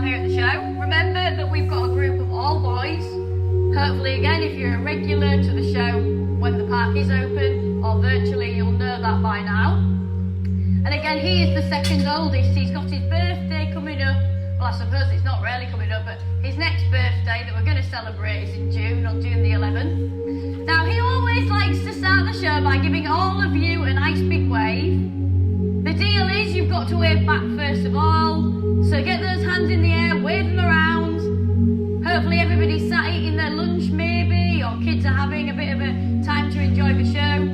here at the show. Remember that we've got a group of all boys. Hopefully, again, if you're a regular to the show when the park is open or virtually, you'll know that by now. And again, he is the second oldest. He's got his birthday coming up. Well, I suppose it's not really coming up, but his next birthday that we're going to celebrate is in June, on June the 11th. Now, he always likes to start the show by giving all of you a nice big wave. The deal is you've got to wave back first of all. So get those hands in the air, wave them around. Hopefully everybody's sat eating their lunch maybe, or kids are having a bit of a time to enjoy the show,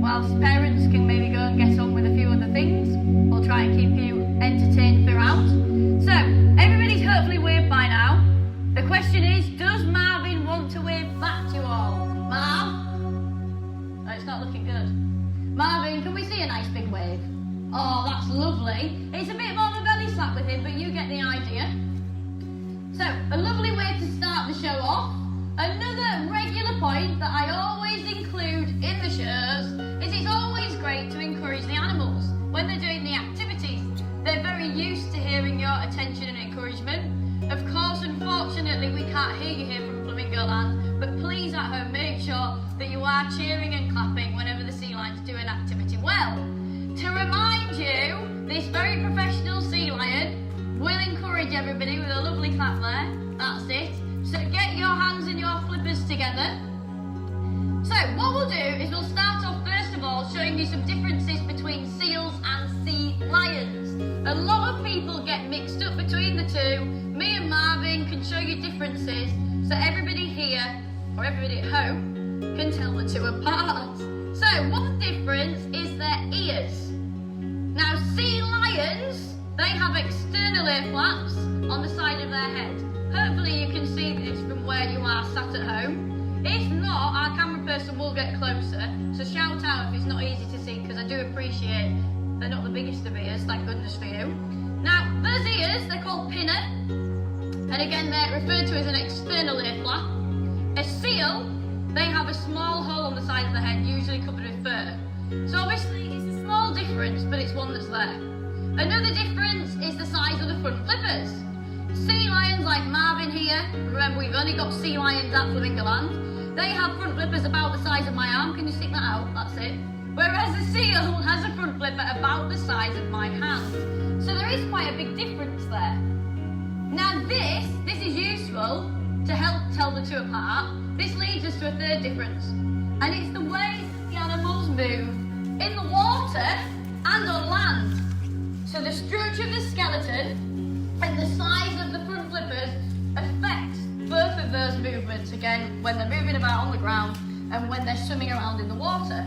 whilst parents can maybe go and get on with a few other things. We'll try and keep you entertained throughout. So, everybody's hopefully waved by now. The question is, does Marvin want to wave back to you all? Marv? Oh, it's not looking good. Marvin, can we see a nice big wave? Oh, that's lovely. It's a bit more of a belly slap with him, but you get the idea. So, a lovely way to start the show off. Another regular point that I always include in the shows is it's always great to encourage the animals. When they're doing the activities, they're very used to hearing your attention and encouragement. Of course, unfortunately, we can't hear you here from Flamingo Land, but please at home make sure that you are cheering and clapping whenever the sea lions do an activity well. To remind you, this very professional sea lion will encourage everybody with a lovely clap there. That's it. So get your hands and your flippers together. So what we'll do is we'll start off first of all showing you some differences between seals and sea lions. A lot of people get mixed up between the two. Me and Marvin can show you differences so everybody here, or everybody at home, can tell the two apart. So one difference is their ears. Now sea lions, they have external ear flaps on the side of their head. Hopefully you can see this from where you are sat at home. If not, our camera person will get closer, so shout out if it's not easy to see, because I do appreciate they're not the biggest of ears, thank goodness for you. Now, those ears, they're called pinna, and again they're referred to as an external ear flap. A seal, they have a small hole on the side of the head, usually covered with fur. So obviously it's a small difference, but it's one that's there. Another difference is the size of the front flippers. Sea lions like Marvin here, remember we've only got sea lions at Flamingo Land, they have front flippers about the size of my arm. Can you stick that out? That's it. Whereas the seal has a front flipper about the size of my hand. So there is quite a big difference there. Now this is useful to help tell the two apart. This leads us to a third difference, and it's the way the animals move in the water and on land. So the structure of the skeleton and the size of the front flippers affects both of those movements, again, when they're moving about on the ground and when they're swimming around in the water.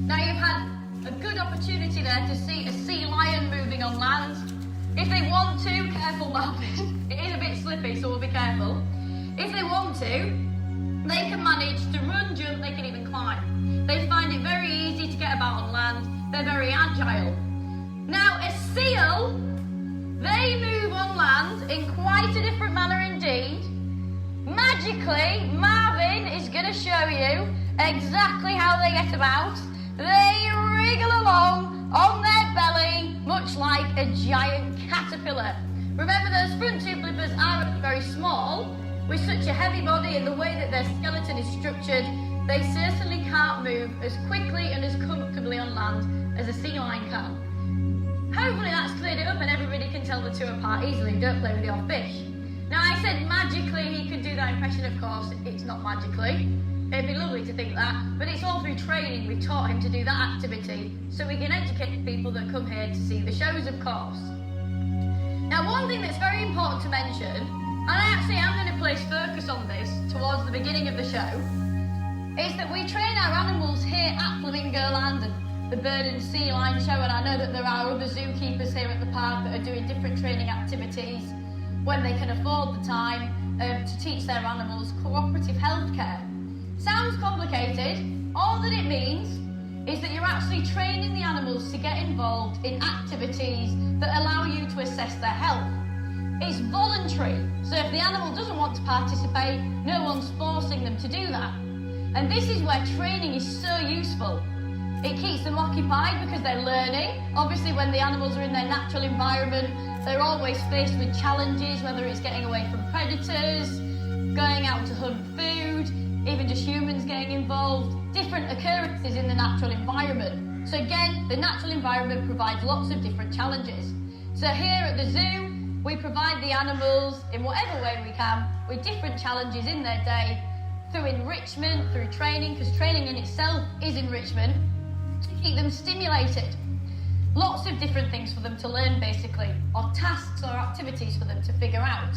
Now you've had a good opportunity there to see a sea lion moving on land. If they want to, careful Marvin, it is a bit slippy, so we'll be careful. If they want to, they can manage to run, jump, they can even climb. They find it very easy to get about on land, they're very agile. Now a seal, they move on land in quite a different manner indeed. Magically, Marvin is going to show you exactly how they get about. They wriggle along on their belly, much like a giant caterpillar. Remember, those front two flippers are very small. With such a heavy body and the way that their skeleton is structured, they certainly can't move as quickly and as comfortably on land as a sea lion can. Hopefully that's cleared it up and everybody can tell the two apart easily. Don't play with your fish. Now I said magically he can do that impression, of course, it's not magically. It'd be lovely to think that, but it's all through training. We've taught him to do that activity so we can educate the people that come here to see the shows, of course. Now one thing that's very important to mention, and I actually am going to place focus on this towards the beginning of the show, is that we train our animals here at Flamingo Land and the Bird and Sea Lion Show, and I know that there are other zookeepers here at the park that are doing different training activities when they can afford the time to teach their animals cooperative healthcare. Sounds complicated. All that it means is that you're actually training the animals to get involved in activities that allow you to assess their health. It's voluntary, so if the animal doesn't want to participate, no one's forcing them to do that. And this is where training is so useful. It keeps them occupied because they're learning. Obviously, when the animals are in their natural environment, They're always faced with challenges, whether it's getting away from predators, going out to hunt food, even just humans getting involved, different occurrences in the natural environment. So again, the natural environment provides lots of different challenges. So here at the zoo, we provide the animals in whatever way we can with different challenges in their day, through enrichment, through training, because training in itself is enrichment, to keep them stimulated. Lots of different things for them to learn, basically, or tasks or activities for them to figure out.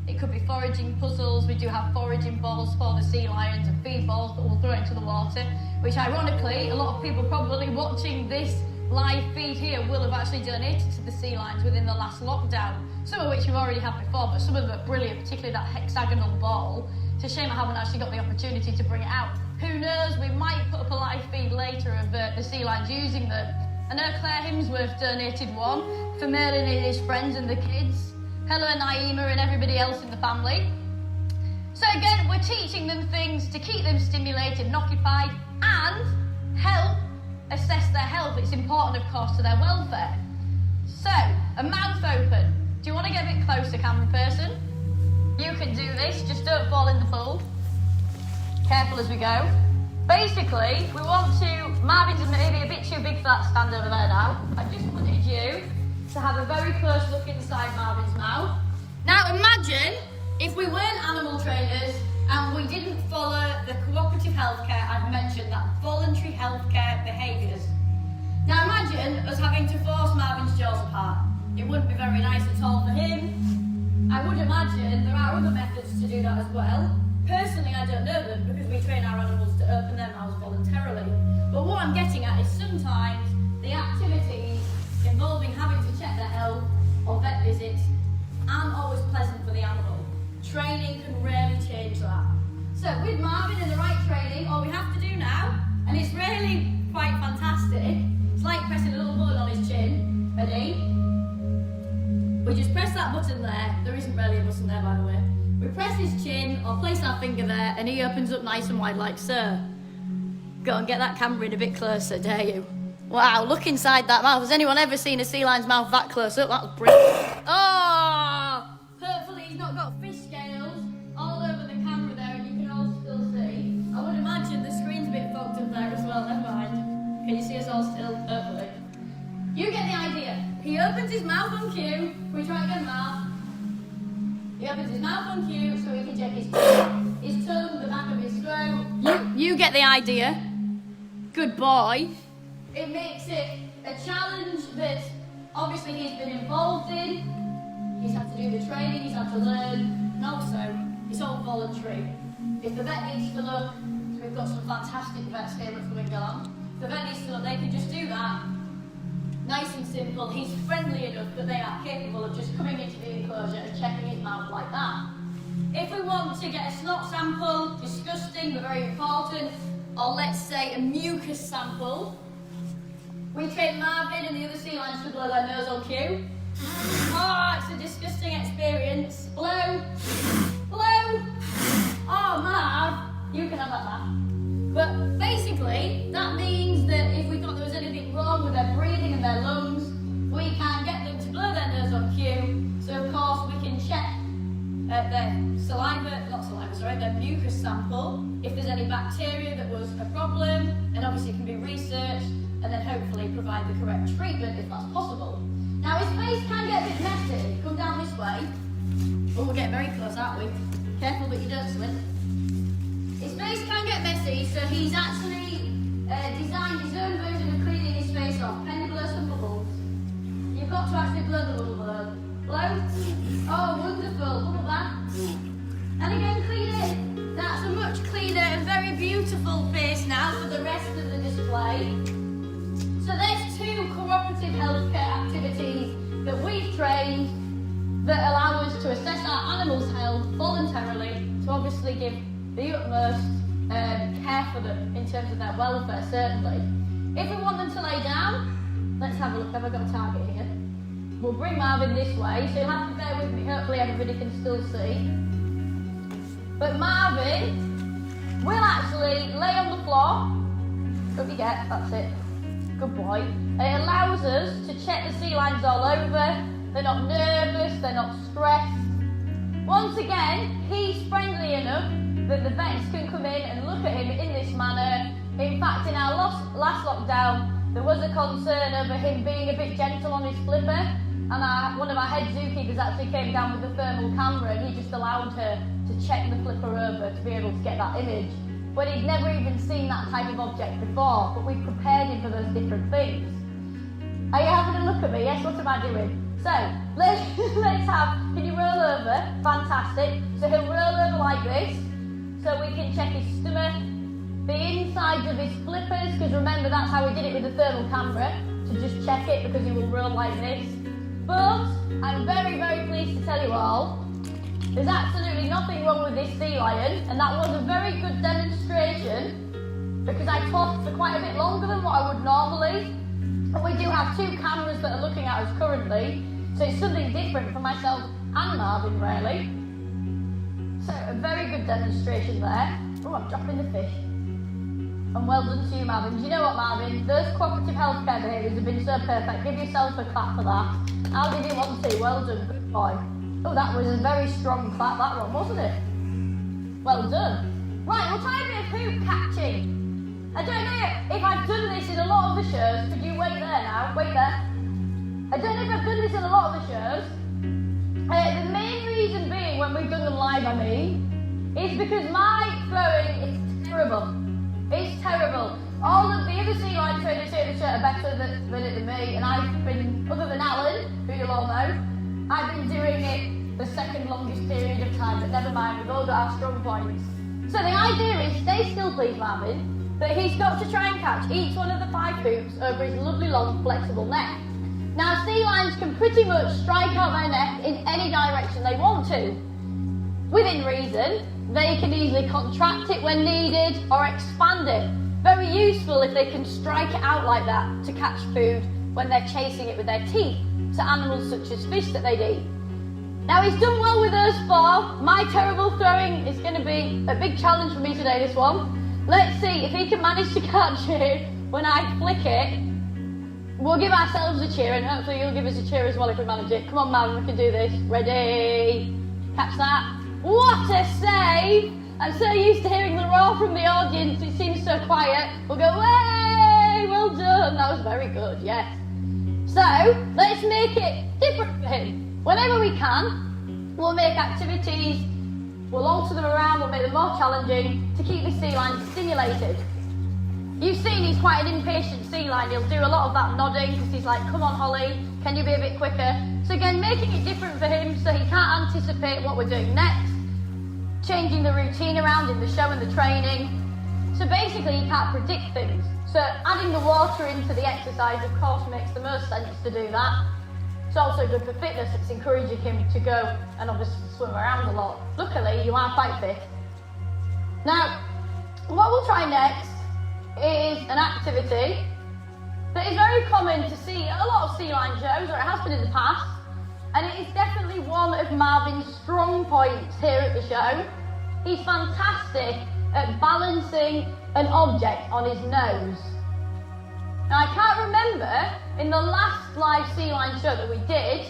It could be foraging puzzles. We do have foraging balls for the sea lions and feed balls that we'll throw into the water, which ironically, a lot of people probably watching this live feed here will have actually donated to the sea lions within the last lockdown, some of which we've already had before, but some of them are brilliant, particularly that hexagonal ball. It's a shame I haven't actually got the opportunity to bring it out. Who knows, we might put up a live feed later of the sea lions using them. I know Claire Hemsworth donated one for Merlin and his friends and the kids, Hella, Naima and everybody else in the family. So again, we're teaching them things to keep them stimulated and occupied and help assess their health. It's important, of course, to their welfare. So, a mouth open. Do you want to get a bit closer, camera person? You can do this, just don't fall in the pool. Careful as we go. Basically, we want to, Marvin's maybe a bit too big for that stand over there now. I just wanted you to have a very close look inside Marvin's mouth. Now imagine if we weren't animal trainers and we didn't follow the cooperative healthcare I've mentioned, that voluntary healthcare behaviours. Now imagine us having to force Marvin's jaws apart. It wouldn't be very nice at all for him. I would imagine there are other methods to do that as well. Personally, I don't know them because we train our animals to open their mouths voluntarily. But what I'm getting at is sometimes the activities involving having to check their health or vet visits aren't always pleasant for the animal. Training can really change that. So with Marvin and the right training, all we have to do now, and it's really quite fantastic, it's like pressing a little button on his chin. Ready? We just press that button there. There isn't really a button there, by the way. We press his chin or place our finger there and he opens up nice and wide like so. Go and get that camera in a bit closer, dare you? Wow, look inside that mouth. Has anyone ever seen a sea lion's mouth that close up? That was brilliant. Oh! Hopefully he's not got fish scales all over the camera there and you can all still see. I would imagine the screen's a bit fogged up there as well, never mind. Can you see us all still? Hopefully. You get the idea. He opens his mouth on cue. We try again, mouth. He opens his mouth on cue so he can check his tongue, the back of his throat. You get the idea. Good boy. It makes it a challenge that obviously he's been involved in. He's had to do the training, he's had to learn, and also it's all voluntary. If the vet needs to look, so we've got some fantastic vets here at Flamingo. If the vet needs to look, they can just do that. Nice and simple. He's friendly enough that they are capable of just coming into the enclosure and checking his mouth like that. If we want to get a snot sample, disgusting but very important, or let's say a mucus sample, we train Marvin and the other sea lions to blow their nose on cue. Oh, it's a disgusting experience. Blow, blow. Oh, Marv, you can have that back. But basically, that means that if we thought there was anything wrong with their breathing and their lungs, we can get them to blow their nose on cue. So of course we can check their mucus sample, if there's any bacteria that was a problem, and obviously it can be researched, and then hopefully provide the correct treatment if that's possible. Now his face can get a bit messy. Come down this way. Oh, we're getting very close, aren't we? Careful that you don't slip. His face can get messy, so he's actually designed his own version of cleaning his face off. Can you blow some bubbles? You've got to actually blow the bubble though. Blow. Oh, wonderful. Bubble back. And again, clean it. That's a much cleaner and very beautiful face now for the rest of the display. So there's two cooperative healthcare activities that we've trained that allow us to assess our animals' health voluntarily, to obviously give the utmost care for them in terms of their welfare, certainly. If we want them to lay down, let's have a look. Have I got a target here? We'll bring Marvin this way, so you'll have to bear with me. Hopefully everybody can still see. But Marvin will actually lay on the floor. What you get? That's it. Good boy. It allows us to check the sea lions all over, they're not nervous, they're not stressed. Once again, he's friendly enough that the vets can come in and look at him in this manner. In fact, in our last lockdown, there was a concern over him being a bit gentle on his flipper, and one of our head zookeepers actually came down with a thermal camera and he just allowed her to check the flipper over to be able to get that image. But he'd never even seen that type of object before, but we prepared him for those different things. Are you having a look at me? Yes, what am I doing? So, let's have, can you roll over? Fantastic. So he'll roll over like this, so we can check his stomach, the insides of his flippers, because remember that's how we did it with the thermal camera, to just check it because he will roll like this. But I'm very, very pleased to tell you all, there's absolutely nothing wrong with this sea lion, and that was a very good demonstration because I talked for quite a bit longer than what I would normally. And we do have 2 cameras that are looking at us currently, so it's something different for myself and Marvin, really. So, a very good demonstration there. Oh, I'm dropping the fish. And well done to you, Marvin. Do you know what, Marvin? Those cooperative healthcare behaviours have been so perfect. Give yourself a clap for that. I'll give you one too. Well done. Good boy. Oh, that was a very strong clap, that one, wasn't it? Well done. Right, we'll try a bit of hoop catching. I don't know if I've done this in a lot of the shows. Could you wait there now? Wait there. I don't know if I've done this in a lot of the shows. The main reason being, when we've done them live, I mean, is because my throwing is terrible. It's terrible. All of the other sea lion trainers here at the show are better than it than me, and I've been, other than Alan, who you'll all know, I've been doing it the second longest period of time, but never mind, we've all got our strong points. So the idea is, stay still please, Marvin, that he's got to try and catch each one of the 5 hoops over his lovely long flexible neck. Now sea lions can pretty much strike out their neck in any direction they want to. Within reason, they can easily contract it when needed or expand it. Very useful if they can strike it out like that to catch food when they're chasing it with their teeth to animals such as fish that they'd eat. Now he's done well with those 4. My terrible throwing is going to be a big challenge for me today, this one. Let's see if he can manage to catch it when I flick it. We'll give ourselves a cheer and hopefully you'll give us a cheer as well if we manage it. Come on, man, we can do this. Ready? Catch that. What a save! I'm so used to hearing the roar from the audience, it seems so quiet. We'll go, way! Well done. That was very good, yes. So, let's make it different for him. Whenever we can, we'll make activities, we'll alter them around, we'll make them more challenging to keep the sea lion stimulated. You've seen he's quite an impatient sea lion. He'll do a lot of that nodding because he's like, come on Holly, can you be a bit quicker? So again, making it different for him so he can't anticipate what we're doing next. Changing the routine around in the show and the training. So basically he can't predict things. So adding the water into the exercise of course makes the most sense to do that. It's also good for fitness, it's encouraging him to go and obviously swim around a lot. Luckily you are quite fit. Now, what we'll try next is an activity that is very common to see at a lot of sea lion shows, or it has been in the past, and it is definitely one of Marvin's strong points here at the show. He's fantastic at balancing an object on his nose. Now I can't remember in the last live sea lion show that we did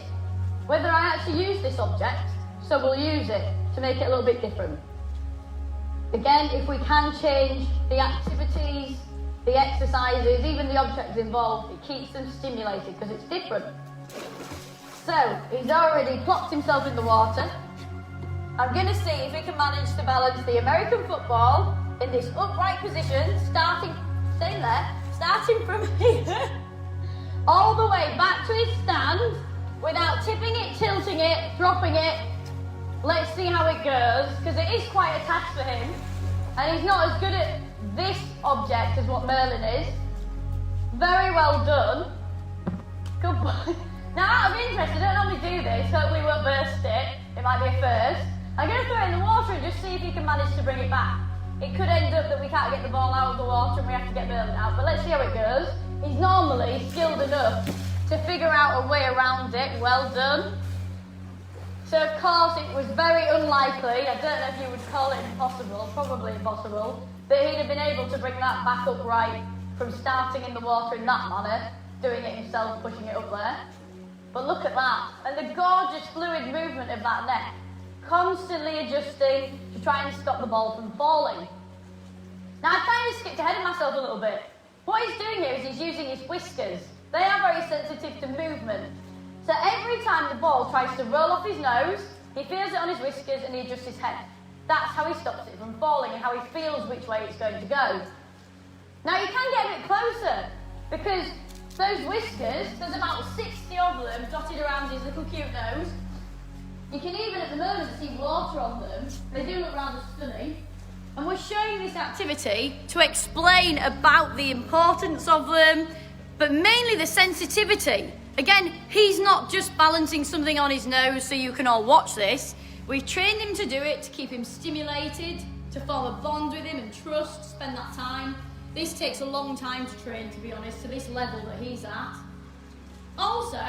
whether I actually used this object, so we'll use it to make it a little bit different. Again, if we can change the activities, the exercises, even the objects involved, it keeps them stimulated because it's different. So, he's already plopped himself in the water. I'm going to see if he can manage to balance the American football in this upright position, starting from here, all the way back to his stand, without tipping it, tilting it, dropping it. Let's see how it goes, because it is quite a task for him, and he's not as good at this object as what Merlin is. Very well done. Good boy. Now, out of interest, I don't normally do this, hopefully we won't burst it. It might be a first. I'm going to throw it in the water and just see if he can manage to bring it back. It could end up that we can't get the ball out of the water and we have to get Merlin out, but let's see how it goes. He's normally skilled enough to figure out a way around it. Well done. So of course it was very unlikely, I don't know if you would call it impossible, probably impossible, that he'd have been able to bring that back upright from starting in the water in that manner, doing it himself, pushing it up there. But look at that, and the gorgeous fluid movement of that neck, constantly adjusting to try and stop the ball from falling. Now, I kind of skipped ahead of myself a little bit. What he's doing here is he's using his whiskers. They are very sensitive to movement. So every time the ball tries to roll off his nose, he feels it on his whiskers and he adjusts his head. That's how he stops it from falling and how he feels which way it's going to go. Now, you can get a bit closer, because those whiskers, there's about 60 of them dotted around his little cute nose. You can even at the moment see water on them. They do look rather stunning. And we're showing this activity to explain about the importance of them, but mainly the sensitivity. Again, he's not just balancing something on his nose so you can all watch this. We've trained him to do it to keep him stimulated, to form a bond with him and trust, spend that time. This takes a long time to train, to be honest, to this level that he's at. Also,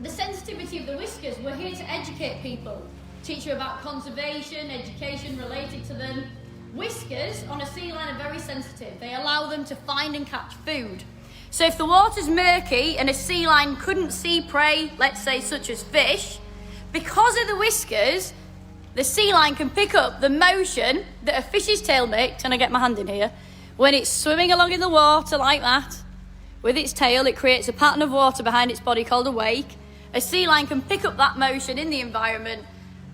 the sensitivity of the whiskers, we're here to educate people, teach you about conservation, education related to them. Whiskers on a sea lion are very sensitive. They allow them to find and catch food. So if the water's murky and a sea lion couldn't see prey, let's say such as fish, because of the whiskers, the sea lion can pick up the motion that a fish's tail makes, and I get my hand in here, when it's swimming along in the water like that, with its tail, it creates a pattern of water behind its body called a wake. A sea lion can pick up that motion in the environment,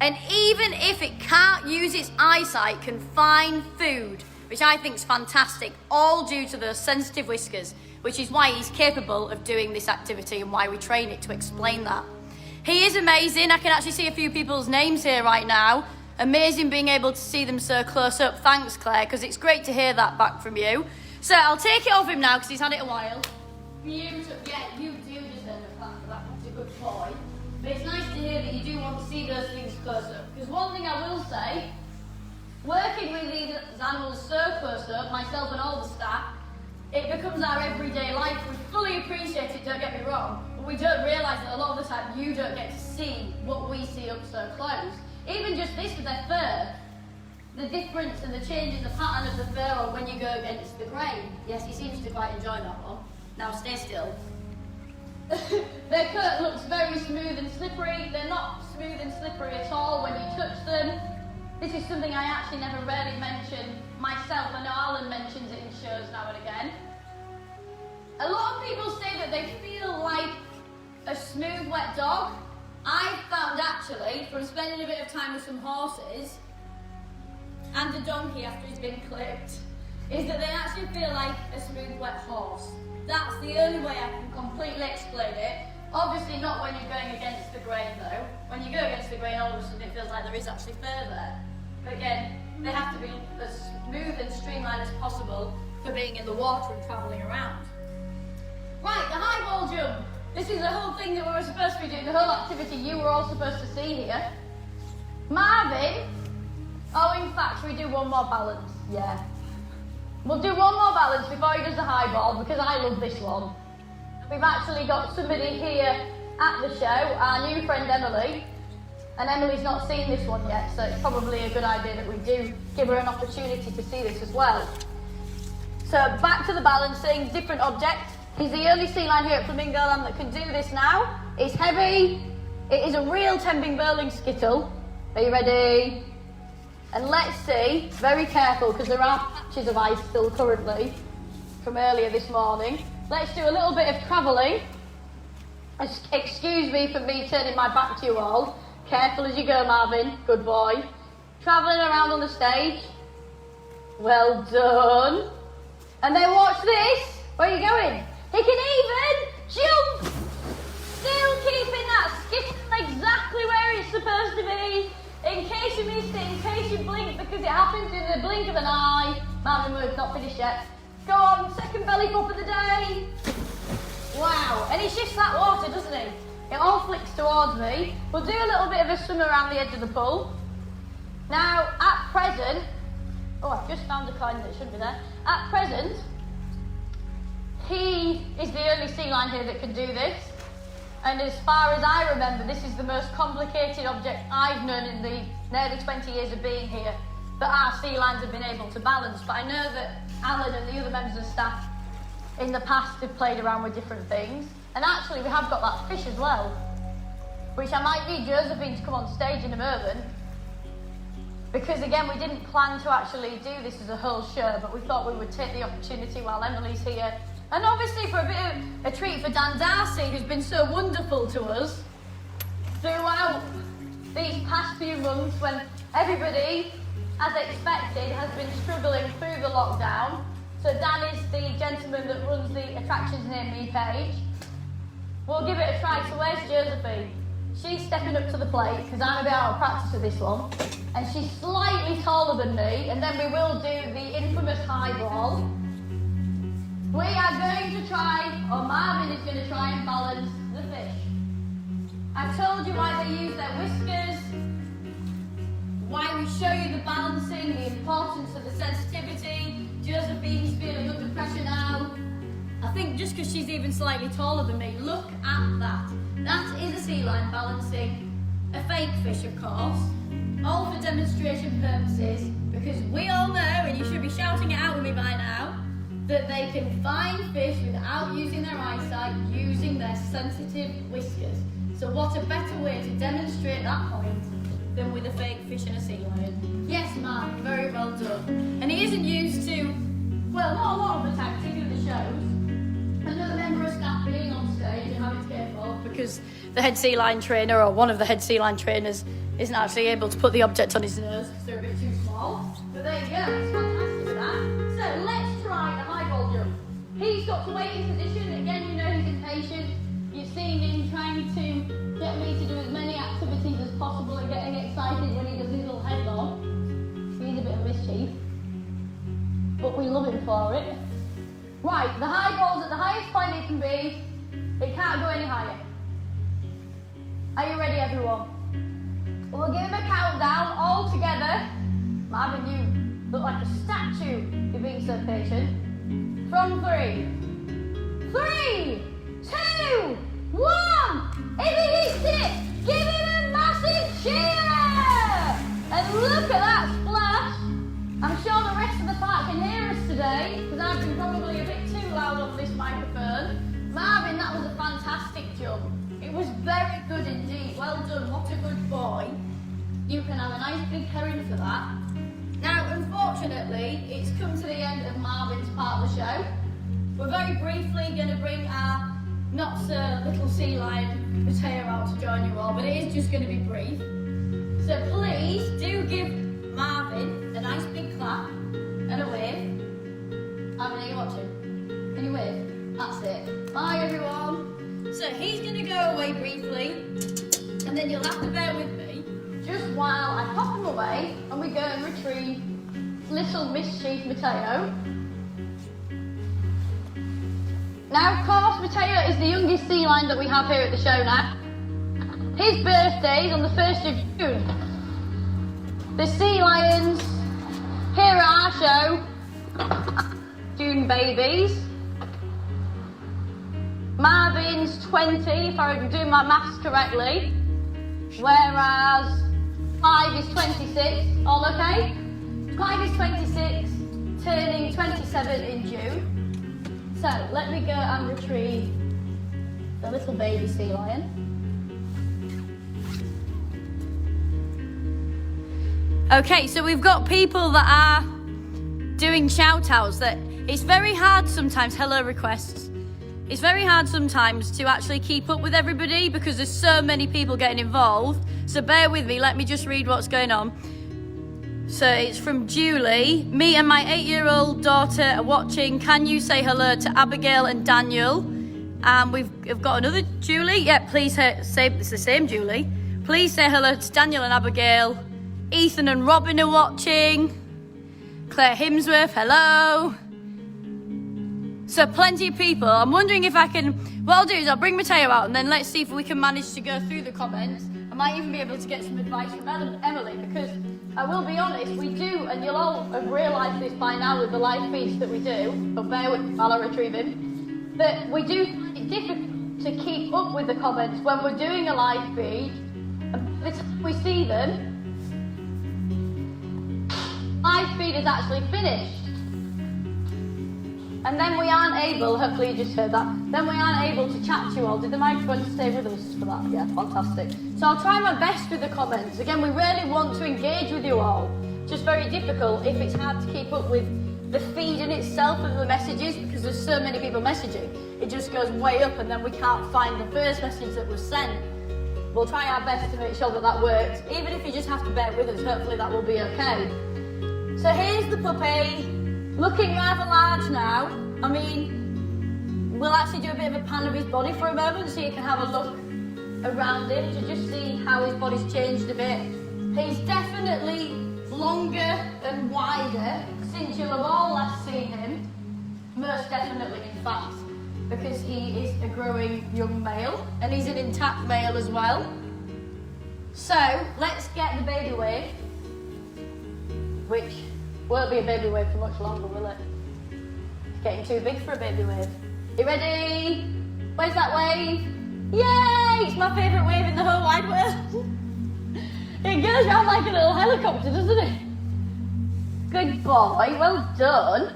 and even if it can't use its eyesight, can find food, which I think is fantastic, all due to those sensitive whiskers, which is why he's capable of doing this activity and why we train it to explain that. He is amazing. I can actually see a few people's names here right now. Amazing being able to see them so close up. Thanks, Claire, because it's great to hear that back from you. So I'll take it off him now because he's had it a while. Beautiful. Yeah, you do deserve a clap for that. That's a good boy. But it's nice to hear that you do want to see those things close up. Because one thing I will say, working with these animals so close up, myself and all the staff, it becomes our everyday life. We fully appreciate it, don't get me wrong, but we don't realise that a lot of the time you don't get to see what we see up so close. Even just this with their fur, the difference and the change in the pattern of the fur or when you go against the grain. Yes, he seems to quite enjoy that one. Now stay still. Their coat looks very smooth and slippery. They're not smooth and slippery at all when you touch them. This is something I actually never really mention myself. I know Alan mentions it in shows now and again. A lot of people say that they feel like a smooth, wet dog. I've found actually, from spending a bit of time with some horses and a donkey after he's been clipped, is that they actually feel like a smooth, wet horse. That's the only way I can completely explain it. Obviously not when you're going against the grain though. When you go against the grain, all of a sudden it feels like there is actually fur there. But again, they have to be as smooth and streamlined as possible for being in the water and travelling around. Right, the high ball jump. This is the whole thing that we were supposed to be doing, the whole activity you were all supposed to see here. Marvin, oh in fact, should we do one more balance? Yeah. We'll do one more balance before he does the high ball because I love this one. We've actually got somebody here at the show, our new friend Emily. And Emily's not seen this one yet, so it's probably a good idea that we do give her an opportunity to see this as well. So back to the balancing, different objects. He's the only sea lion here at Flamingo Land that can do this now. It's heavy. It is a real Tembing Burling skittle. Are you ready? And let's see, very careful because there are patches of ice still currently from earlier this morning. Let's do a little bit of travelling. Excuse me for me turning my back to you all. Careful as you go, Marvin. Good boy. Travelling around on the stage. Well done. And then watch this. Where are you going? He can even jump. Still keeping that skittle exactly where it's supposed to be. In case you missed it, in case you blinked, because it happens in the blink of an eye. Marvin, we've not finished yet. Go on, second belly flop of the day. Wow. And he shifts that water, doesn't he? It all flicks towards me. We'll do a little bit of a swim around the edge of the pool. Now, at present, oh, I've just found a coin that shouldn't be there. At present, he is the only sea lion here that can do this. And as far as I remember, this is the most complicated object I've known in the nearly 20 years of being here that our sea lions have been able to balance. But I know that Alan and the other members of staff in the past have played around with different things. And actually we have got that fish as well, which I might need Josephine to come on stage in a moment. Because again, we didn't plan to actually do this as a whole show, but we thought we would take the opportunity while Emily's here. And obviously for a bit of a treat for Dan Darcy, who's been so wonderful to us throughout these past few months when everybody, as expected, has been struggling through the lockdown. So Dan is the gentleman that runs the Attractions Near Me page. We'll give it a try. So where's Josephine? She's stepping up to the plate because I'm a bit out of practice for this one. And she's slightly taller than me. And then we will do the infamous high ball. We are going to try, or Marvin is going to try and balance the fish. I've told you why they use their whiskers, why we show you the balancing, the importance of the sensitivity. Josephine's feeling under pressure now. I think just because she's even slightly taller than me, look at that. That is a sea lion balancing a fake fish, of course, all for demonstration purposes, because we all know, and you should be shouting it out with me by now, that they can find fish without using their eyesight, using their sensitive whiskers. So what a better way to demonstrate that point than with a fake fish and a sea lion. Yes, Mark, very well done. And he isn't used to, well, not a lot of the tactic of the shows. Another member of staff being on stage and having to get involved because the head sea lion trainer, or one of the head sea lion trainers, isn't actually able to put the object on his nose because they're a bit too small. But there you go, it's fantastic with that. So let's try the high ball jump. He's got to wait in position. Again, you know he's impatient. You've seen him trying to get me to do as many activities as possible and getting excited when he does his little head bob. He's a bit of mischief, but we love him for it. Right, the high ball's at the highest point it can be. It can't go any higher. Are you ready, everyone? We'll give him a countdown all together. Marvin, you look like a statue. You're being so patient. From 3, 3, 2, 1. If he hits it, give him a massive cheer! And look at that splash. I'm sure the rest of the park can hear us today, because I've been probably a bit too loud on this microphone. Marvin, that was a fantastic jump. It was very good indeed. Well done, what a good boy. You can have a nice big herring for that. Now, unfortunately, it's come to the end of Marvin's part of the show. We're very briefly going to bring our not-so-little sea lion Mateo out to join you all, but it is just going to be brief. So please do give Marvin a nice big clap and a wave. Marvin, are you watching? Can you wave? That's it. Bye, everyone. So he's going to go away briefly, and then you'll have to bear with me just while I pop him away and we go and retrieve little mischief Mateo. Now, of course, Mateo is the youngest sea lion that we have here at the show now. His birthday is on the 1st of June. The sea lions here at our show, June babies. Marvin's 20, if I'm doing my maths correctly, whereas 5 is 26, all okay? 5 is 26, turning 27 in June. So, let me go and retrieve the little baby sea lion. Okay, so we've got people that are doing shout-outs that it's very hard sometimes, hello requests. It's very hard sometimes to actually keep up with everybody because there's so many people getting involved. So bear with me, let me just read what's going on. So it's from Julie. Me and my 8-year-old daughter are watching. Can you say hello to Abigail and Daniel? And we've got another Julie. Yeah, please say, it's the same Julie. Please say hello to Daniel and Abigail. Ethan and Robin are watching. Claire Himsworth, hello. So plenty of people. I'm wondering if I can, what I'll do is I'll bring Mateo out and then let's see if we can manage to go through the comments. I might even be able to get some advice from Emily because I will be honest, we do, and you'll all have realised this by now with the live feeds that we do, but bear with me while I retrieve him, that we do find it difficult to keep up with the comments when we're doing a live feed, and by the time we see them, live feed is actually finished. And then we aren't able, hopefully you just heard that, then we aren't able to chat to you all. Did the microphone stay with us for that? Yeah, fantastic. So I'll try my best with the comments. Again, we really want to engage with you all. Just very difficult if it's hard to keep up with the feed in itself of the messages because there's so many people messaging. It just goes way up and then we can't find the first message that was sent. We'll try our best to make sure that that works. Even if you just have to bear with us, hopefully that will be okay. So here's the puppy, looking rather large now. I mean, we'll actually do a bit of a pan of his body for a moment so you can have a look around him to just see how his body's changed a bit. He's definitely longer and wider since you'll have all last seen him. Most definitely, in fact, because he is a growing young male and he's an intact male as well. So let's get the baby wave, which won't be a baby wave for much longer, will it? It's getting too big for a baby wave. You ready? Where's that wave? Yay! It's my favourite wave in the whole wide world. It goes around like a little helicopter, doesn't it? Good boy, well done.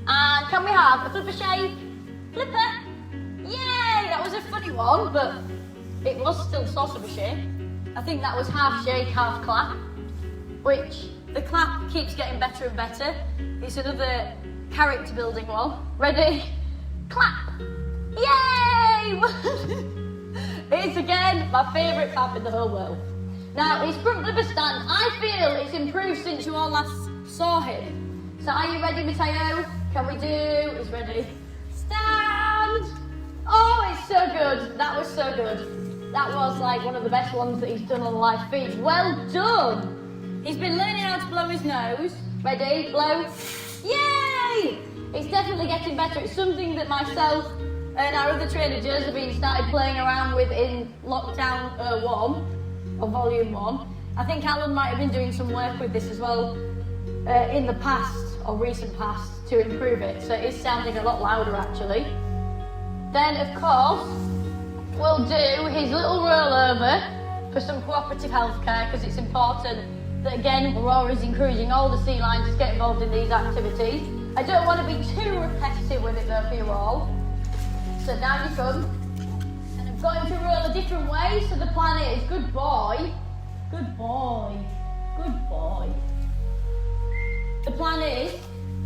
And can we have a flipper shake? Flipper! Yay! That was a funny one, but it was still sort of a shake. I think that was half shake, half clap, which the clap keeps getting better and better. It's another character building one. Ready? Clap! Yay! It's again my favourite clap in the whole world. Now, his front flipper stand, I feel it's improved since you all last saw him. So are you ready, Matteo? Can we do? He's ready. Stand! Oh, it's so good. That was so good. That was like one of the best ones that he's done on live feed. Well done! He's been learning how to blow his nose. Ready? Blow. Yay! It's definitely getting better. It's something that myself and our other trainer Josephine started playing around with in lockdown 1, or volume 1. I think Alan might have been doing some work with this as well in the past, or recent past, to improve it. So it's sounding a lot louder actually. Then of course, we'll do his little rollover for some cooperative healthcare because it's important that again, we're always encouraging all the sea lions to get involved in these activities. I don't want to be too repetitive with it though for you all. So down you come. And I'm going to roll a different way, so the plan is, good boy, good boy, good boy. The plan is,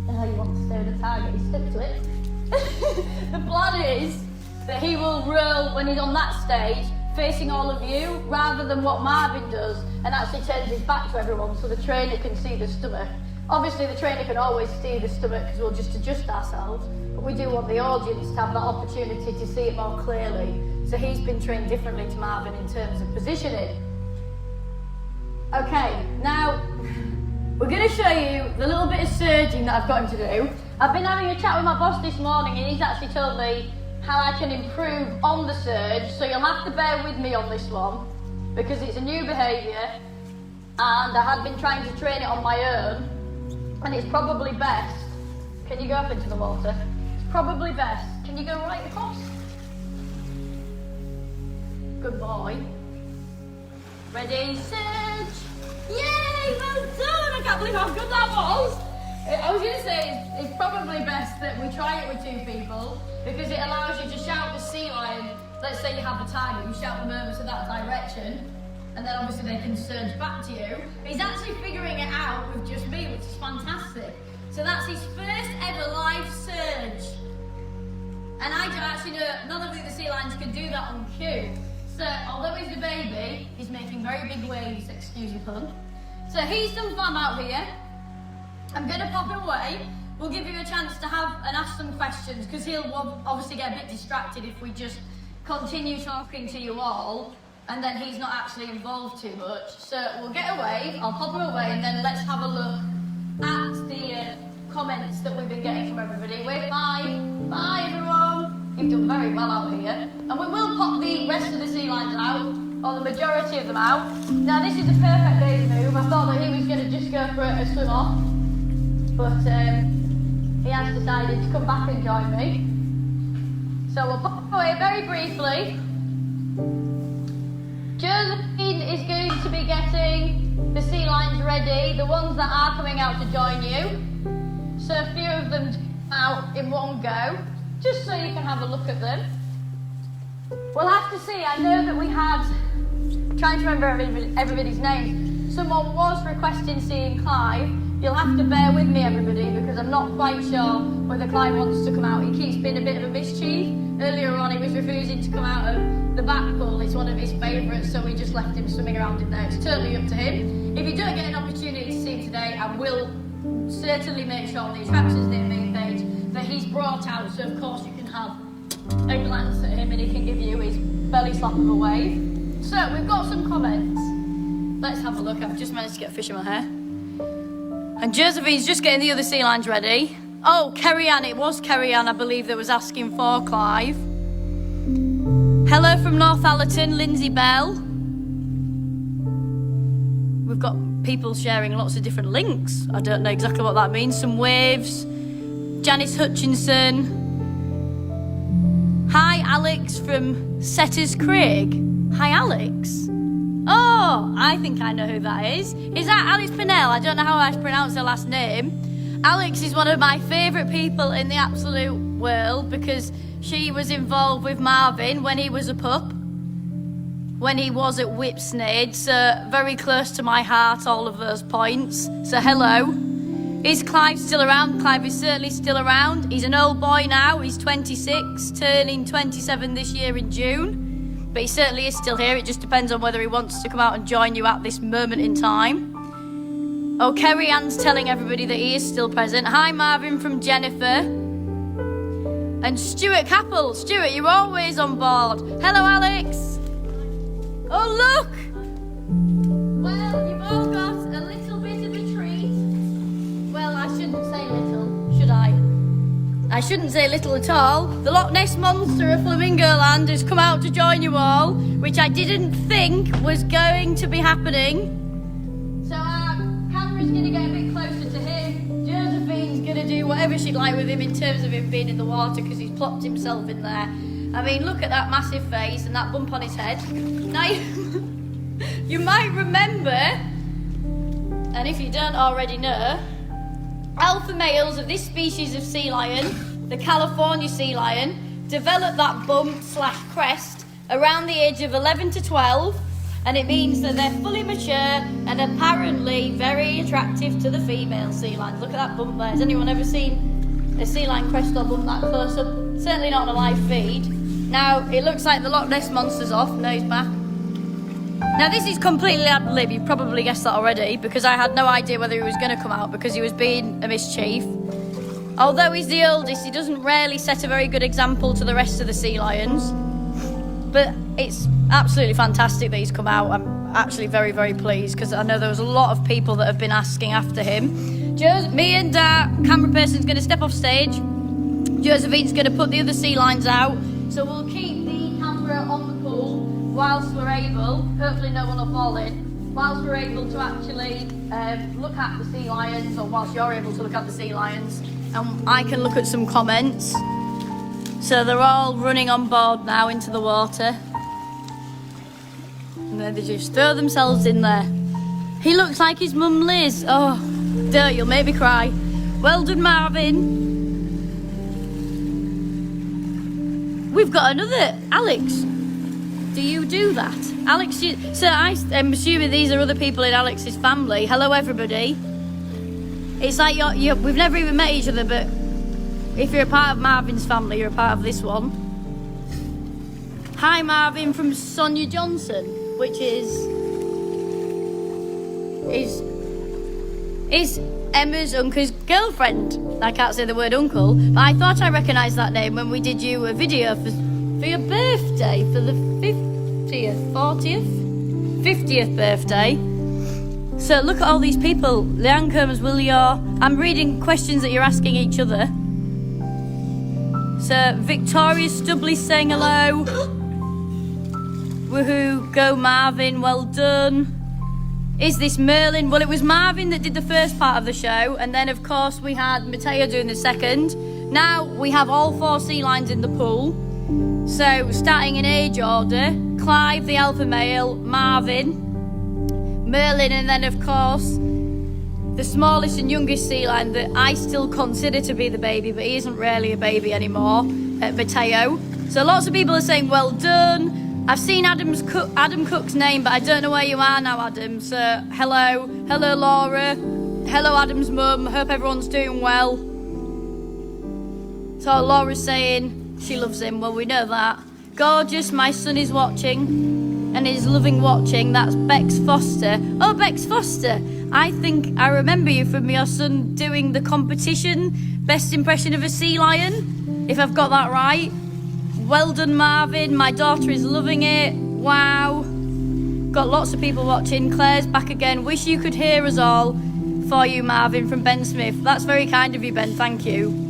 oh you want to stay with the target, he's stuck to it. The plan is that he will roll when he's on that stage, facing all of you, rather than what Marvin does, and actually turns his back to everyone so the trainer can see the stomach. Obviously the trainer can always see the stomach because we'll just adjust ourselves, but we do want the audience to have that opportunity to see it more clearly. So he's been trained differently to Marvin in terms of positioning. Okay, now we're going to show you the little bit of surging that I've got him to do. I've been having a chat with my boss this morning and he's actually told me how I can improve on the surge, so you'll have to bear with me on this one because it's a new behaviour and I had been trying to train it on my own. And it's probably best, can you go up into the water? It's probably best, can you go right across? Good boy. Ready, surge. Yay, well done, I can't believe how good that was. I was going to say, it's probably best that we try it with 2 people because it allows you to shout the sea lion. Let's say you have a tiger, you shout them over to that direction. And then obviously they can surge back to you. He's actually figuring it out with just me, which is fantastic. So that's his first ever live surge. And I don't actually know, none of the other sea lions can do that on cue. So although he's a baby, he's making very big waves, excuse the pun. So he's done fun out here. I'm going to pop him away. We'll give you a chance to have and ask some questions because he'll obviously get a bit distracted if we just continue talking to you all. And then he's not actually involved too much. So we'll get away, I'll pop him away, and then let's have a look at the comments that we've been getting from everybody. Wave bye. Bye everyone. You've done very well out here. And we will pop the rest of the sea lions out, or the majority of them out. Now this is a perfect day's move. I thought that he was going to just go for a swim off. But he has decided to come back and join me. So we'll pop him away very briefly. Josephine is going to be getting the sea lions ready, the ones that are coming out to join you. So a few of them out in one go, just so you can have a look at them. We'll have to see. I know that we had, trying to remember everybody's names, someone was requesting seeing Clive. You'll have to bear with me, everybody, because I'm not quite sure whether Clive wants to come out. He keeps being a bit of a mischief. Earlier on, he was refusing to come out of the back pool. It's one of his favourites, so we just left him swimming around in there. It's totally up to him. If you don't get an opportunity to see him today, I will certainly make sure on the attractions database page that he's brought out, so of course you can have a glance at him and he can give you his belly slap of a wave. So, we've got some comments. Let's have a look. I've just managed to get a fish in my hair. And Josephine's just getting the other sea lions ready. Oh, Kerry-Ann, it was Kerry-Ann, I believe, that was asking for Clive. Hello from Northallerton, Lindsay Bell. We've got people sharing lots of different links. I don't know exactly what that means. Some waves. Janice Hutchinson. Hi, Alex from Setters Craig. Hi, Alex. Oh, I think I know who that is. Is that Alex Pinnell? I don't know how I pronounce her last name. Alex is one of my favourite people in the absolute world because she was involved with Marvin when he was a pup, when he was at Whipsnade, so very close to my heart, all of those points. So hello. Is Clive still around? Clive is certainly still around. He's an old boy now, he's 26, turning 27 this year in June. But he certainly is still here. It just depends on whether he wants to come out and join you at this moment in time. Oh, Kerry-Ann's telling everybody that he is still present. Hi, Marvin from Jennifer. And Stuart Capel. Stuart, you're always on board. Hello, Alex. Oh, look. Well, you've all got a little bit of a treat. Well, I shouldn't say little, should I? I shouldn't say little at all. The Loch Ness Monster of Flamingo Land has come out to join you all, which I didn't think was going to be happening. So our camera's going to get a bit closer to him. Josephine's going to do whatever she'd like with him in terms of him being in the water because he's plopped himself in there. I mean, look at that massive face and that bump on his head. Now, you might remember, and if you don't already know, alpha males of this species of sea lion, the California sea lion, develop that bump/crest around the age of 11 to 12, and it means that they're fully mature and apparently very attractive to the female sea lions. Look at that bump there. Has anyone ever seen a sea lion crest or bump that close up? Certainly not on a live feed. Now, it looks like the Loch Ness Monster's off. No, he's back. Now, this is completely ad lib. You've probably guessed that already because I had no idea whether he was going to come out because he was being a mischief. Although he's the oldest, he doesn't really set a very good example to the rest of the sea lions. But it's absolutely fantastic that he's come out. I'm actually very, very pleased because I know there was a lot of people that have been asking after him. Me and camera person's going to step off stage. Josephine's going to put the other sea lions out. So we'll keep the camera on the pool whilst we're able, hopefully no one will fall in, whilst we're able to actually look at the sea lions, or whilst you're able to look at the sea lions, and I can look at some comments. So they're all running on board now into the water. And then they just throw themselves in there. He looks like his mum Liz. Oh, Dirt, you'll make me cry. Well done, Marvin. We've got another Alex. Do you do that? Alex, so I'm assuming these are other people in Alex's family. Hello, everybody. It's like we've never even met each other, but if you're a part of Marvin's family, you're a part of this one. Hi, Marvin from Sonia Johnson, which is Emma's uncle's girlfriend. I can't say the word uncle, but I thought I recognised that name when we did you a video for your birthday, for the 50th birthday. So look at all these people. Leanne Combs, Willior. I'm reading questions that you're asking each other. So Victoria Stubley saying hello. Woohoo, go Marvin, well done. Is this Merlin? Well, it was Marvin that did the first part of the show, and then of course we had Mateo doing the second. Now we have all 4 sea lions in the pool. So starting in age order, Clive the alpha male, Marvin, Merlin, and then of course the smallest and youngest sea lion that I still consider to be the baby, but he isn't really a baby anymore, Mateo. So lots of people are saying well done. I've seen Adam Cook's name, but I don't know where you are now, Adam. So hello Laura, hello Adam's mum, hope everyone's doing well. So Laura's saying she loves him, well we know that. Gorgeous, my son is watching and is loving watching. That's Bex Foster. Oh, Bex Foster, I think I remember you from your son doing the competition, best impression of a sea lion, if I've got that right. Well done, Marvin, my daughter is loving it. Wow. Got lots of people watching. Claire's back again. Wish you could hear us all. For you, Marvin, from Ben Smith. That's very kind of you, Ben, thank you.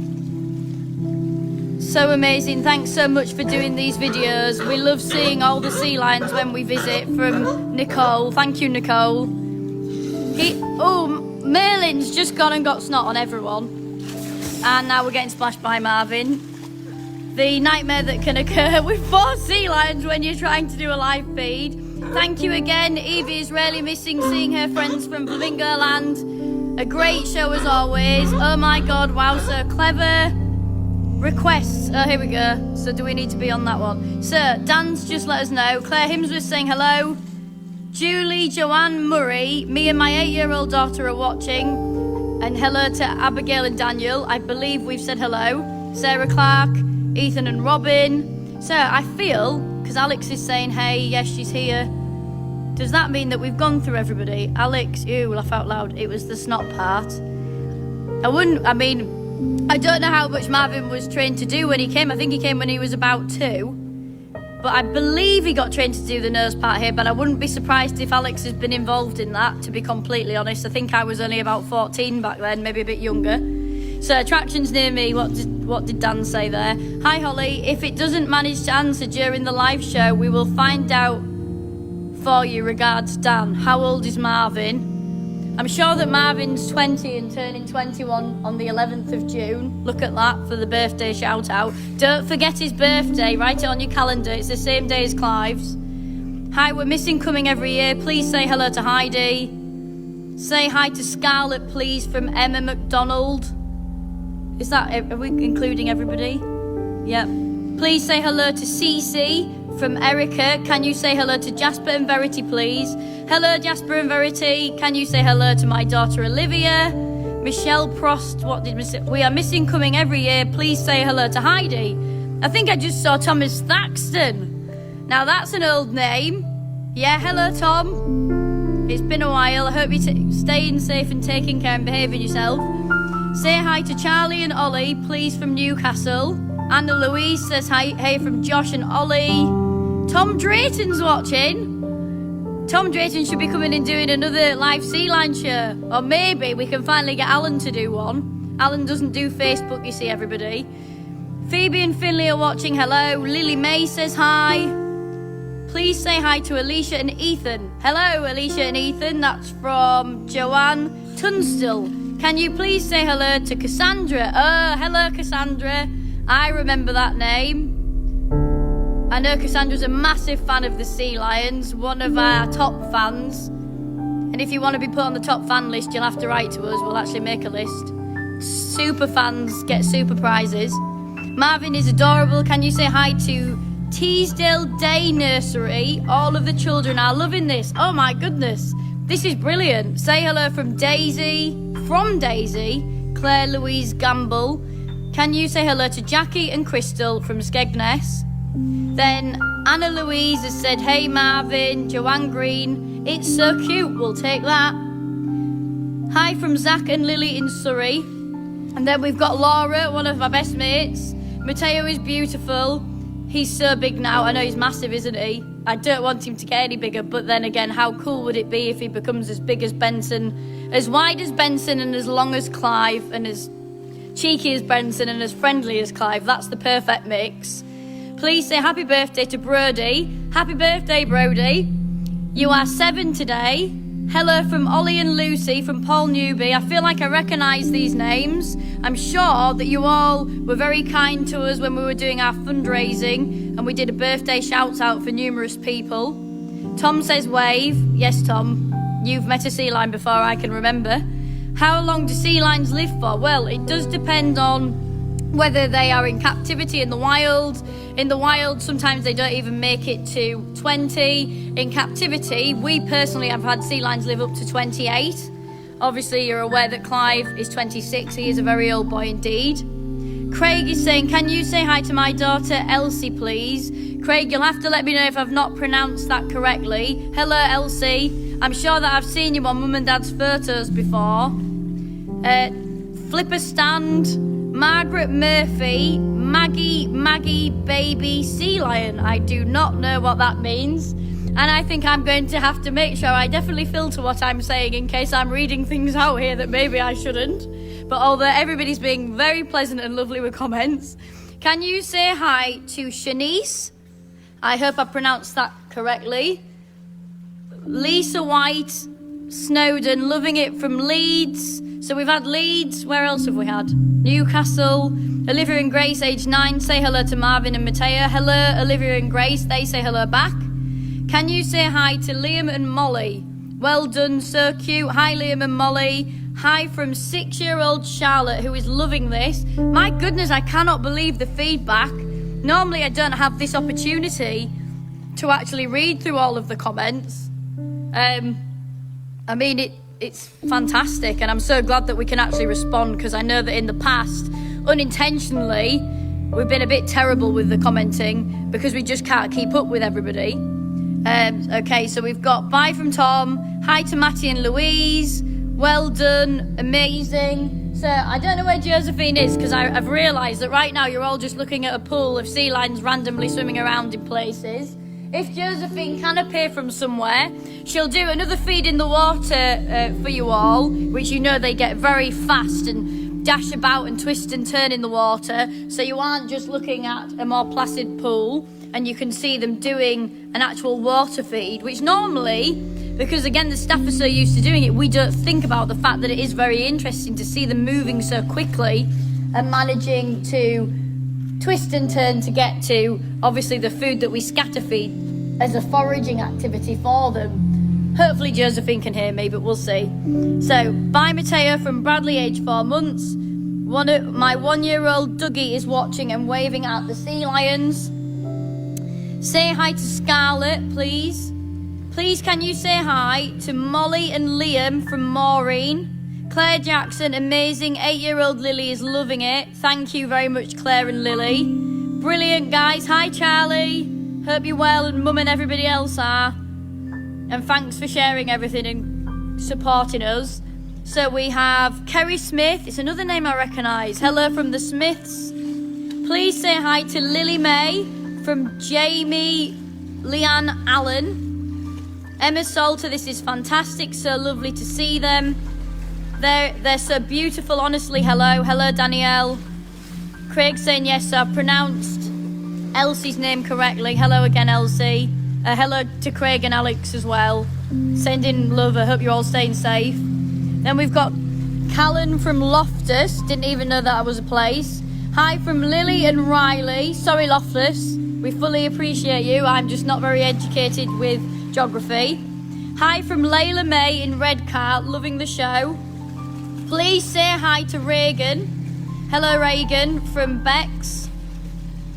So amazing, thanks so much for doing these videos. We love seeing all the sea lions when we visit, from Nicole. Thank you, Nicole. Merlin's just gone and got snot on everyone. And now we're getting splashed by Marvin. The nightmare that can occur with 4 sea lions when you're trying to do a live feed. Thank you again. Evie is really missing seeing her friends from Flamingo Land. A great show as always. Oh my God, wow, so clever. Requests, oh here we go. So do we need to be on that one? So Dan's just let us know. Claire Himsworth saying hello. Julie Joanne Murray, me and my 8-year-old daughter are watching. And hello to Abigail and Daniel. I believe we've said hello. Sarah Clark, Ethan and Robin. So I feel, because Alex is saying hey, yes she's here. Does that mean that we've gone through everybody? Alex, ew, laugh out loud. It was the snot part. I don't know how much Marvin was trained to do when he came. I think he came when he was about 2. But I believe he got trained to do the nose part here, but I wouldn't be surprised if Alex has been involved in that, to be completely honest. I think I was only about 14 back then, maybe a bit younger. So attractions near me, what did Dan say there? Hi Holly, if it doesn't manage to answer during the live show, we will find out for you. Regards, Dan. How old is Marvin? I'm sure that Marvin's 20 and turning 21 on the 11th of June. Look at that for the birthday shout out. Don't forget his birthday, write it on your calendar. It's the same day as Clive's. Hi, we're missing coming every year. Please say hello to Heidi. Say hi to Scarlett, please, from Emma McDonald. Are we including everybody? Yep. Please say hello to Cece from Erica. Can you say hello to Jasper and Verity, please? Hello, Jasper and Verity. Can you say hello to my daughter Olivia? Michelle Prost, we are missing coming every year. Please say hello to Heidi. I think I just saw Thomas Thaxton. Now that's an old name. Yeah, hello Tom. It's been a while. I hope you're staying safe and taking care and behaving yourself. Say hi to Charlie and Ollie, please, from Newcastle. Anna Louise says hi, hey from Josh and Ollie. Tom Drayton's watching. Tom Drayton should be coming and doing another live sea lion show. Or maybe we can finally get Alan to do one. Alan doesn't do Facebook, you see, everybody. Phoebe and Finley are watching, hello. Lily May says hi. Please say hi to Alicia and Ethan. Hello, Alicia and Ethan. That's from Joanne Tunstall. Can you please say hello to Cassandra? Oh, hello, Cassandra. I remember that name. I know Cassandra's a massive fan of the sea lions, one of our top fans. And if you want to be put on the top fan list, you'll have to write to us. We'll actually make a list. Super fans get super prizes. Marvin is adorable. Can you say hi to Teesdale Day Nursery? All of the children are loving this. Oh my goodness. This is brilliant. Say hello from Daisy, Claire Louise Gamble. Can you say hello to Jackie and Crystal from Skegness? Then Anna Louise has said, hey Marvin, Joanne Green. It's so cute, we'll take that. Hi from Zach and Lily in Surrey. And then we've got Laura, one of my best mates. Mateo is beautiful. He's so big now. I know he's massive, isn't he? I don't want him to get any bigger, but then again, how cool would it be if he becomes as big as Benson, as wide as Benson and as long as Clive, and as cheeky as Benson and as friendly as Clive? That's the perfect mix. Please say happy birthday to Brody. Happy birthday, Brody. You are 7 today. Hello from Ollie and Lucy from Paul Newby. I feel like I recognise these names. I'm sure that you all were very kind to us when we were doing our fundraising and we did a birthday shout out for numerous people. Tom says wave. Yes, Tom. You've met a sea lion before I can remember. How long do sea lions live for? Well, it does depend on whether they are in captivity in the wild. In the wild, sometimes they don't even make it to 20. In captivity, we personally have had sea lions live up to 28. Obviously, you're aware that Clive is 26. He is a very old boy indeed. Craig is saying, can you say hi to my daughter Elsie, please? Craig, you'll have to let me know if I've not pronounced that correctly. Hello, Elsie. I'm sure that I've seen you on Mum and Dad's photos before. Flipper Stand, Margaret Murphy, Maggie Baby Sea Lion. I do not know what that means. And I think I'm going to have to make sure I definitely filter what I'm saying in case I'm reading things out here that maybe I shouldn't. But although everybody's being very pleasant and lovely with comments, can you say hi to Shanice? I hope I pronounced that correctly. Lisa White, Snowden, loving it from Leeds. So we've had Leeds. Where else have we had? Newcastle. Olivia and Grace, age 9, say hello to Marvin and Matea. Hello, Olivia and Grace. They say hello back. Can you say hi to Liam and Molly? Well done, so cute. Hi, Liam and Molly. Hi from 6-year-old Charlotte, who is loving this. My goodness, I cannot believe the feedback. Normally, I don't have this opportunity to actually read through all of the comments. I mean, it's fantastic, and I'm so glad that we can actually respond, because I know that in the past, unintentionally, we've been a bit terrible with the commenting because we just can't keep up with everybody. Okay, so we've got bye from Tom. Hi to Matty and Louise. Well done, amazing. So I don't know where Josephine is, because I've realised that right now you're all just looking at a pool of sea lions randomly swimming around in places. If Josephine can appear from somewhere, she'll do another feed in the water for you all, which you know they get very fast and dash about and twist and turn in the water, so you aren't just looking at a more placid pool, and you can see them doing an actual water feed, which normally, because again the staff are so used to doing it, we don't think about the fact that it is very interesting to see them moving so quickly and managing to twist and turn to get to obviously the food that we scatter feed as a foraging activity for them. Hopefully Josephine can hear me, but we'll see. So bye Mateo from Bradley, age 4 months. My 1-year-old Dougie is watching and waving at the sea lions. Say hi to Scarlett, please. Please, can you say hi to Molly and Liam from Maureen? Claire Jackson, amazing. 8-year-old Lily is loving it. Thank you very much, Claire and Lily. Brilliant, guys. Hi, Charlie. Hope you're well, and Mum and everybody else are. And thanks for sharing everything and supporting us. So we have Kerry Smith. It's another name I recognise. Hello from the Smiths. Please say hi to Lily May from Jamie Leanne Allen. Emma Salter, this is fantastic. So lovely to see them. They're so beautiful, honestly. Hello Danielle. Craig saying yes, so I've pronounced Elsie's name correctly. Hello again, Elsie. Hello to Craig and Alex as well. Sending love. I hope you're all staying safe. Then we've got Callan from Loftus. Didn't even know that was a place. Hi from Lily and Riley. Sorry, Loftus. We fully appreciate you. I'm just not very educated with geography. Hi from Layla May in Redcar. Loving the show. Please say hi to Reagan. Hello, Reagan from Bex.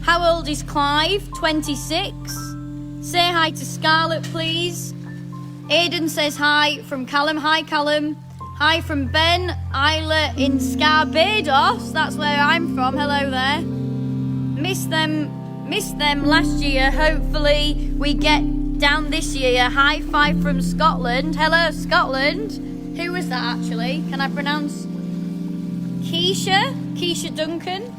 How old is Clive? 26. Say hi to Scarlett, please. Aidan says hi from Callum. Hi, Callum. Hi from Ben Isla in Scarbados. That's where I'm from. Hello there. Missed them last year. Hopefully we get down this year. High five from Scotland. Hello, Scotland. Who was that actually? Can I pronounce? Keisha Duncan.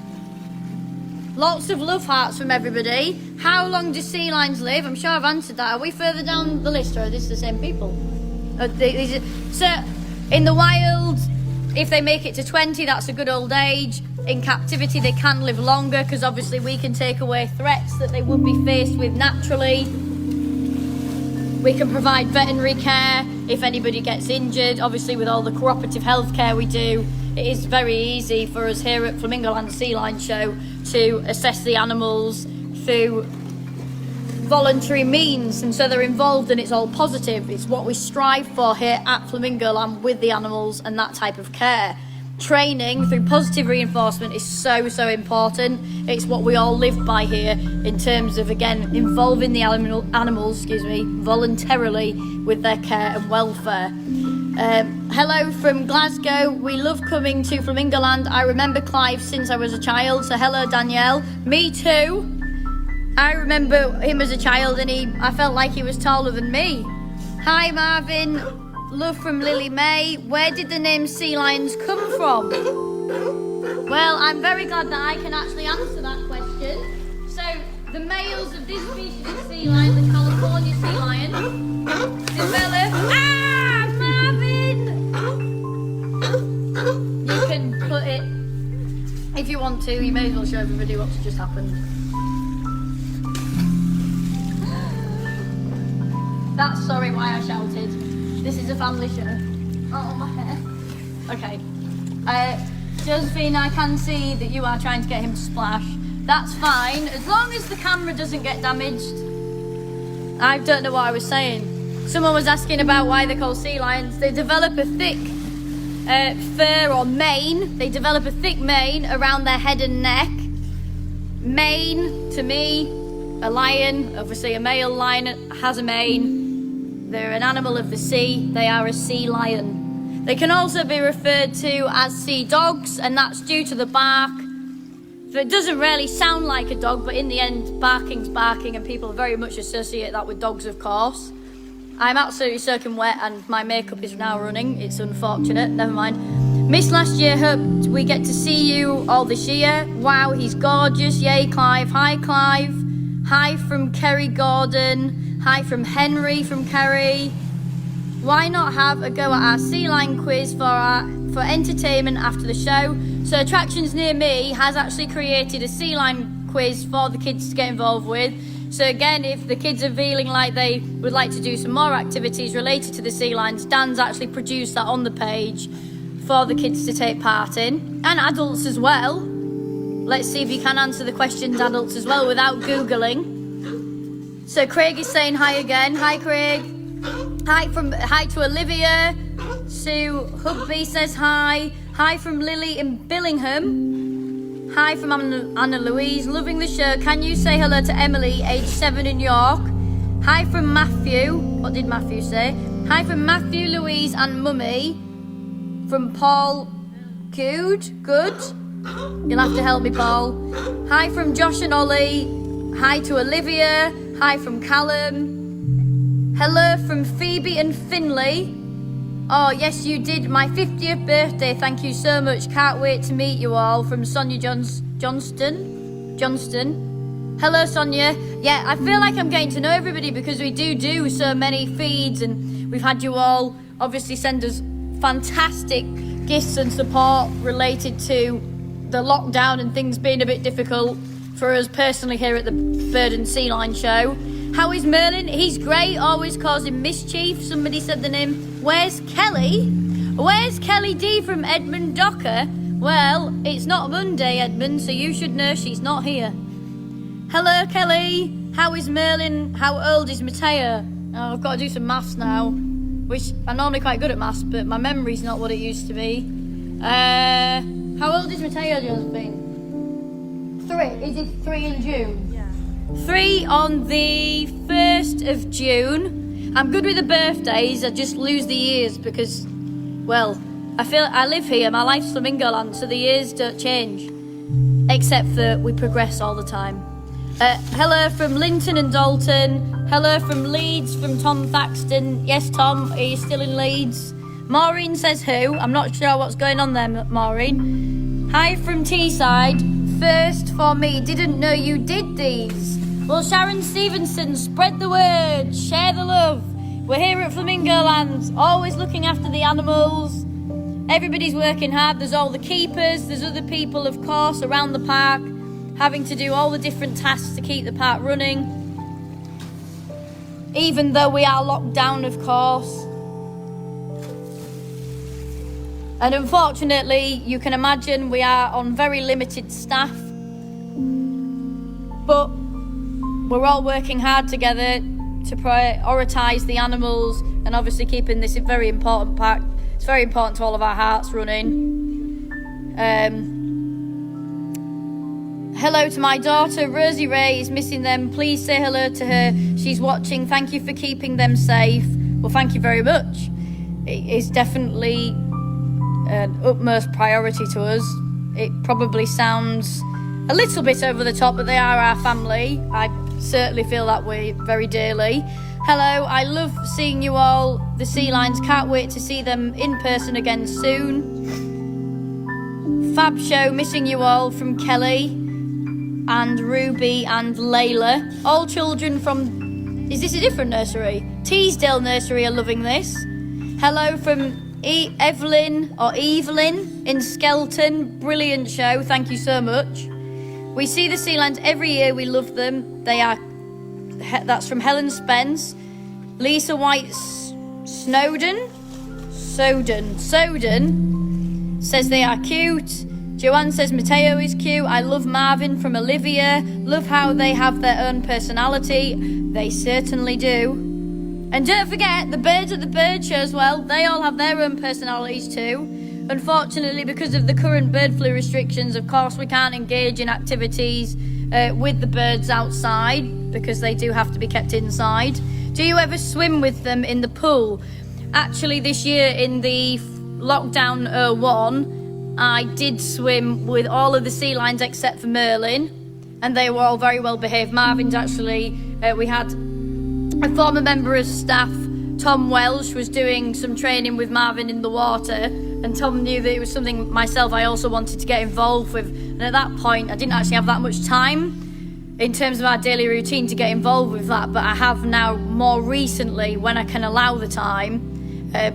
Lots of love hearts from everybody. How long do sea lions live? I'm sure I've answered that. Are we further down the list, or are these the same people? So, in the wild, if they make it to 20, that's a good old age. In captivity, they can live longer, because obviously we can take away threats that they would be faced with naturally. We can provide veterinary care if anybody gets injured. Obviously, with all the cooperative health care we do, it is very easy for us here at Flamingo Land Sea Lion Show to assess the animals through voluntary means, and so they're involved and it's all positive. It's what we strive for here at Flamingo Land with the animals and that type of care. Training through positive reinforcement is so important. It's what we all live by here in terms of, again, involving the animals voluntarily with their care and welfare. Hello from Glasgow. We love coming to Flamingo Land. I remember Clive since I was a child. So hello, Danielle. Me too. I remember him as a child and I felt like he was taller than me. Hi, Marvin. Love from Lily May. Where did the name sea lions come from? Well, I'm very glad that I can actually answer that question. So, the males of this species of sea lion, the California sea lion, develop... Marvin! You can put it, if you want to, you may as well show everybody what's just happened. That's sorry why I shouted. This is a family show. Oh, my hair. Okay. Josephine, I can see that you are trying to get him to splash. That's fine, as long as the camera doesn't get damaged. I don't know what I was saying. Someone was asking about why they're called sea lions. They develop a thick fur or mane. They develop a thick mane around their head and neck. Mane, to me, a lion, obviously a male lion has a mane. They're an animal of the sea. They are a sea lion. They can also be referred to as sea dogs, and that's due to the bark. So it doesn't really sound like a dog, but in the end, barking's barking, and people very much associate that with dogs, of course. I'm absolutely soaking wet, and my makeup is now running. It's unfortunate. Never mind. Missed last year. Hope we get to see you all this year. Wow, he's gorgeous. Yay, Clive. Hi, Clive. Hi from Kerry Gordon. Hi from Henry from Kerry. Why not have a go at our sea lion quiz for entertainment after the show? So Attractions Near Me has actually created a sea lion quiz for the kids to get involved with. So again, if the kids are feeling like they would like to do some more activities related to the sea lions, Dan's actually produced that on the page for the kids to take part in, and adults as well. Let's see if you can answer the questions, adults as well, without Googling. So Craig is saying hi again. Hi, Craig. Hi to Olivia. Sue Hugby says hi. Hi from Lily in Billingham. Hi from Anna Louise. Loving the show. Can you say hello to Emily, age 7 in York? Hi from Matthew. What did Matthew say? Hi from Matthew, Louise and Mummy. From Paul. Good. You'll have to help me, Paul. Hi from Josh and Ollie. Hi to Olivia. Hi from Callum. Hello from Phoebe and Finley. Oh, yes, you did. My 50th birthday. Thank you so much. Can't wait to meet you all. From Sonia Johnston. Hello, Sonia. Yeah, I feel like I'm getting to know everybody because we do so many feeds, and we've had you all obviously send us fantastic gifts and support related to the lockdown and things being a bit difficult for us personally here at the Bird and Sea Lion Show. How is Merlin? He's great, always causing mischief. Somebody said the name. Where's Kelly? Where's Kelly D from Edmund Docker? Well, it's not Monday, Edmund, so you should know she's not here. Hello, Kelly. How is Merlin? How old is Mateo? Oh, I've got to do some maths now, which I'm normally quite good at maths, but my memory's not what it used to be. How old is Mateo, Josephine? 3. Is it 3 in June? Yeah. 3 on the 1st of June. I'm good with the birthdays. I just lose the years because, well, I live here. My life's Flamingo Land, so the years don't change, except that we progress all the time. Hello from Linton and Dalton. Hello from Leeds, from Tom Thaxton. Yes, Tom, are you still in Leeds? Maureen says who? I'm not sure what's going on there, Maureen. Hi from Teesside. First for me, didn't know you did these. Well, Sharon Stevenson, spread the word, share the love. We're here at Flamingo Land, always looking after the animals. Everybody's working hard. There's all the keepers, there's other people, of course, around the park, having to do all the different tasks to keep the park running. Even though we are locked down, of course. And unfortunately, you can imagine we are on very limited staff. But we're all working hard together to prioritise the animals and obviously keeping this a very important part. It's very important to all of our hearts running. Hello to my daughter, Rosie Ray is missing them. Please say hello to her. She's watching. Thank you for keeping them safe. Well, thank you very much. It is definitely an utmost priority to us. It probably sounds a little bit over the top, but they are our family. I certainly feel that way very dearly. Hello, I love seeing you all, the sea lions. Can't wait to see them in person again soon. Fab show, missing you all, from Kelly and Ruby and Layla. All children from, is this a different nursery? Teesdale Nursery are loving this. Hello from Evelyn in Skelton. Brilliant show, thank you so much. We see the sea lions every year, we love them. That's from Helen Spence. Lisa White Soden says they are cute. Joanne says Mateo is cute. I love Marvin from Olivia. Love how they have their own personality. They certainly do. And don't forget, the birds at the bird show as well. They all have their own personalities too. Unfortunately, because of the current bird flu restrictions, of course, we can't engage in activities with the birds outside because they do have to be kept inside. Do you ever swim with them in the pool? Actually, this year in the lockdown 01, I did swim with all of the sea lions except for Merlin, and they were all very well behaved. Marvin's actually, we had a former member of staff, Tom Welsh, was doing some training with Marvin in the water, and Tom knew that it was something myself I also wanted to get involved with. And at that point, I didn't actually have that much time in terms of our daily routine to get involved with that, but I have now more recently, when I can allow the time,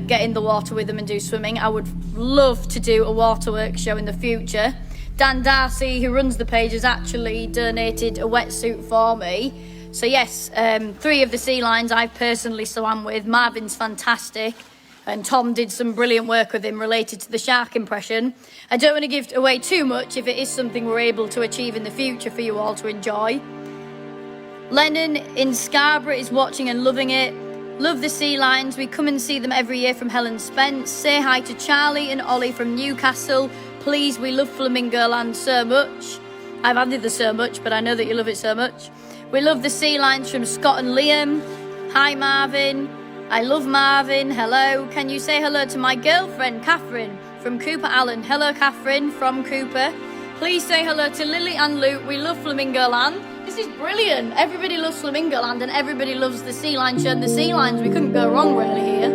get in the water with them and do swimming. I would love to do a waterworks show in the future. Dan Darcy, who runs the page, has actually donated a wetsuit for me. So yes, 3 of the sea lions I've personally swam with. Marvin's fantastic, and Tom did some brilliant work with him related to the shark impression. I don't want to give away too much if it is something we're able to achieve in the future for you all to enjoy. Lennon in Scarborough is watching and loving it. Love the sea lions. We come and see them every year from Helen Spence. Say hi to Charlie and Ollie from Newcastle. Please, we love Flamingo Land so much. I've added the so much, but I know that you love it so much. We love the sea lions from Scott and Liam. Hi Marvin. I love Marvin. Hello. Can you say hello to my girlfriend, Catherine, from Cooper Allen? Hello, Catherine from Cooper. Please say hello to Lily and Luke. We love Flamingo Land. This is brilliant. Everybody loves Flamingo Land and everybody loves the sea lion show and the sea lions. We couldn't go wrong really here.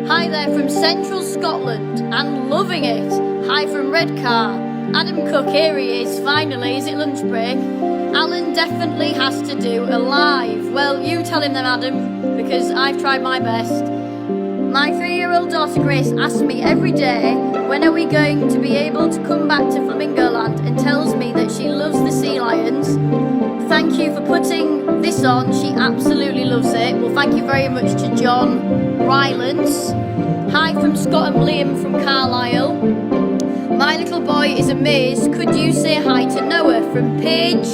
Hi there from Central Scotland and loving it. Hi from Redcar. Adam Cook, here he is, finally. Is it lunch break? Alan definitely has to do a live. Well, you tell him then, Adam, because I've tried my best. My 3-year-old daughter Grace asks me every day, when are we going to be able to come back to Flamingo Land, and tells me that she loves the sea lions. Thank you for putting this on. She absolutely loves it. Well, thank you very much to John Rylance. Hi from Scott and Liam from Carlisle. My little boy is amazed. Could you say hi to Noah from Paige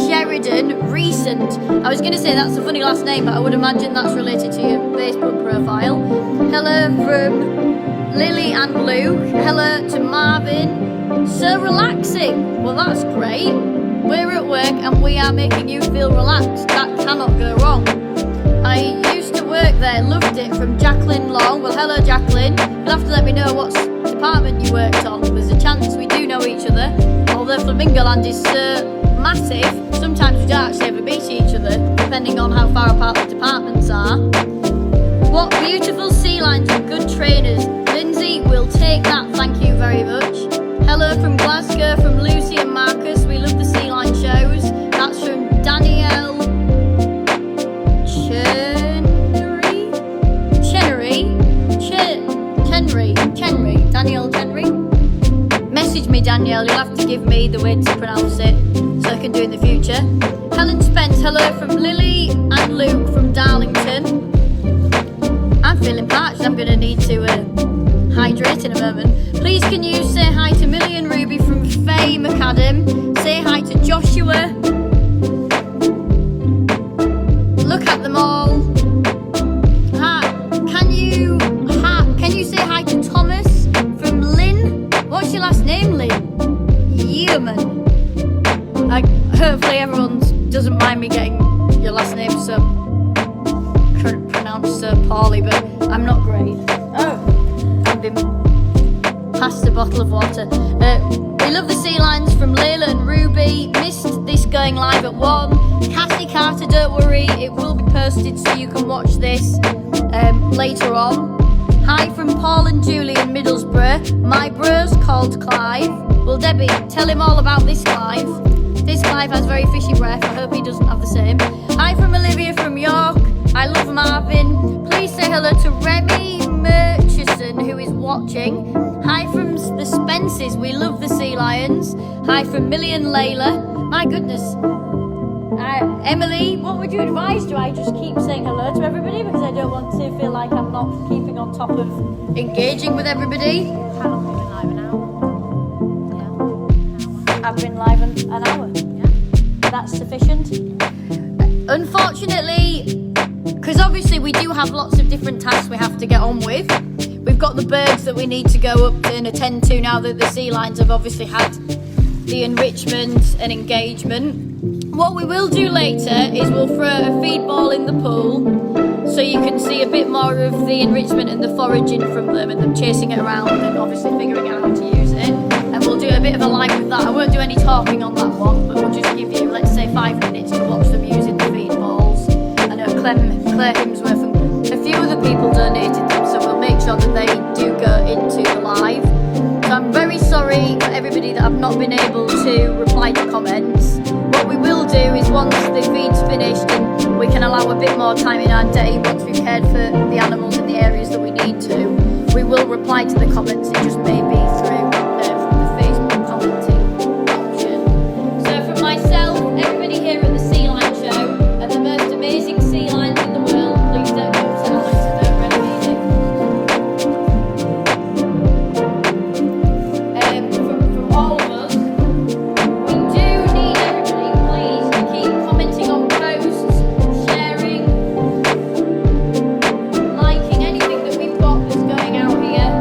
Sheridan Recent? I was going to say that's a funny last name, but I would imagine that's related to your Facebook profile. Hello from Lily and Luke. Hello to Marvin. So relaxing. Well, that's great. We're at work and we are making you feel relaxed. That cannot go wrong. I used to work there, loved it, from Jacqueline Long. Well, hello Jacqueline. You'll have to let me know what department you worked on. There's a chance we do know each other. Although Flamingo Land is so massive, sometimes we don't actually ever meet each other, depending on how far apart the departments are. What beautiful sea lions and good trainers. Lindsay, we'll take that, thank you very much. Hello from Glasgow, from Lucy and Marcus. We love the sea lion shows. That's from Danielle Chenry. Danielle Chenry. Message me, Danielle. You'll have to give me the way to pronounce it so I can do it in the future. Helen Spence. Hello from Lily and Luke from Darlington. I'm feeling parched. I'm going to need to hydrate in a moment. Please can you say hi to Millie and Ruby from Faye McAdam. Say hi to Joshua look at them all. Can you say hi to Thomas from Lynn? What's your last name, Lynn? Yeoman. Hopefully everyone doesn't mind me getting your last name so pronounced so poorly, but I'm not great. Oh, I've been passed a bottle of water. We love the sea lions from Layla and Ruby. Missed this going live at 1. Cassie Carter, don't worry, it will be posted so you can watch this later on. Hi from Paul and Julie in Middlesbrough. My bro's called Clive. Well, Debbie, tell him all about this Clive. This Clive has very fishy breath. I hope he doesn't have the same. Hi from Olivia from York. I love Marvin. Please say hello to Remy Murchison, who is watching. Hi from the Spences. We love the sea lions. Hi from Millie and Layla. My goodness. Emily, what would you advise? Do I just keep saying hello to everybody because I don't want to feel like I'm not keeping on top of engaging with everybody? How long have you been live? An hour? Yeah. I've been live an hour. Yeah. That's sufficient. Unfortunately, because obviously we do have lots of different tasks we have to get on with. We've got the birds that we need to go up and attend to now that the sea lions have obviously had the enrichment and engagement. What we will do later is we'll throw a feed ball in the pool so you can see a bit more of the enrichment and the foraging from them and them chasing it around and obviously figuring out how to use it. And we'll do a bit of a live with that. I won't do any talking on that one, but we'll just give you, let's say, 5 minutes to watch them using the feed balls. I know Claire Hemsworth and a few other people donated them, so we'll make sure that they do go into the live. So I'm very sorry for everybody that I've not been able to reply to comments. What we will do is once the feed's finished and we can allow a bit more time in our day, once we've cared for the animals in the areas that we need to, we will reply to the comments. It just may be through the Facebook commenting option. So from myself, everybody here at the Sea Lion Show, and the most amazing sea lions in the world, please don't go to Alex and don't renegade it. From all of us, we do need everybody, please, to keep commenting on posts, sharing, liking anything that we've got that's going out here.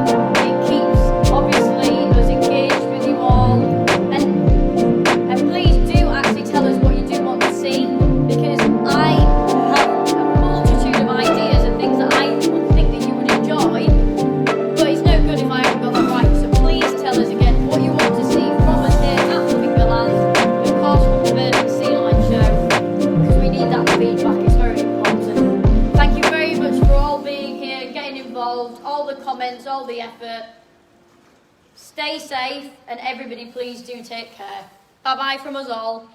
It keeps, obviously, us engaged with you all. And please do actually tell us what you do want to see, because I have a multitude of ideas and things that I would think that you would enjoy, but it's no good if I haven't got that right. So please tell us again what you want to see from us here at Flamingo Land, and of course from the Bird and Sea Lion Show, because we need that feedback. It's very important. Thank you very much for all being here, getting involved, all the comments, all the effort. Stay safe, and everybody please do take care. Bye bye from us all.